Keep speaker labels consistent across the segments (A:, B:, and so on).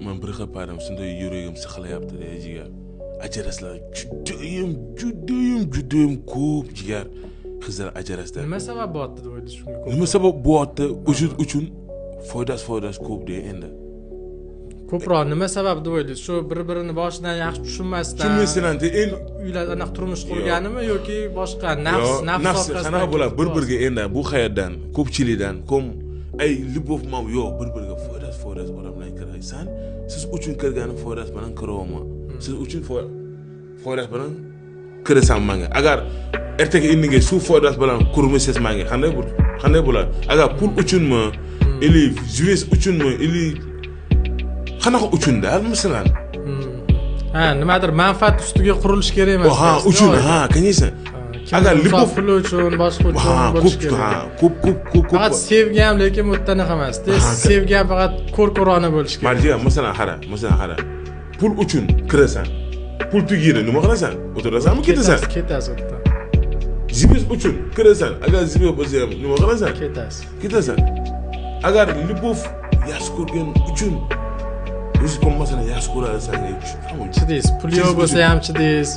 A: Men bir qaparim, shunday yuragim siqilayapti de jigar. Ajaraslar judayam ko'p jigar. Qizlar ajaraslar.
B: Nima sabab bo'lyapti deb o'ylaysiz shunga ko'p?
A: Nima sabab bo'lyapti? Uchun foydasi ko'p de endi.
B: Ko'proq nima sabab deb o'ylaysiz? Shu bir-birini boshidan yaxshi tushunmasdan.
A: Tushunmasdan endi
B: uylar aniq turmush qurganimi yoki boshqa nafs
A: qanaqa bo'ladi? Bir-biriga endi bu hayotdan, ko'pchilikdan любовь mam yo'q, bir-biriga foydasi odam bilan kiraysan. Siz uchun kirgani foydasi bilan kiravoma. Siz uchun foydasi bilan kirasan menga. Agar ertaga indinga shu foydasi bilan kurmisiz menga qanday bo'ladi? Agar pul uchunmi, ili zves uchunmi, ili qanaqa uchunda, masalan?
B: Nimadir manfaat ustiga qurilish kerak emas.
A: Uchun, конечно. Agar любовь
B: pul uchun, boshqa uchun bo'lish kerak.
A: Ko'p.
B: Faqat sevgi ham, lekin muttanaqa emas. Sevgi ham faqat ko'r-ko'rona bo'lish kerak.
A: Marjiya, masalan, qara. Pul uchun kirasan. Pul tugaydi, nima qilasan? O'tirasanmi, ketasan?
B: Ketasiz o'tdan.
A: Zibes uchun kirasan. Agar zibes bo'lsa ham nima qilasan? Ketasan. Agar любовь yaxshi ko'rgan uchun o'zi bo'lmasana yaxshi ko'rarsan,
B: chidaysiz. Pul yo'q bo'lsa ham chidaysiz.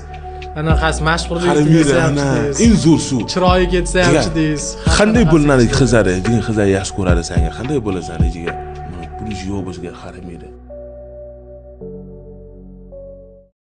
B: Anaqasi mashhurlik ketsa ham chidaysiz.
A: Eng zo'r suv.
B: Chiroyi ketsa ham chidaysiz.
A: Qanday bo'linadi qizlar yaxshi ko'radi senga? Qanday bo'lasan jigar? Pul yo'q bo'lsa qaramaydi.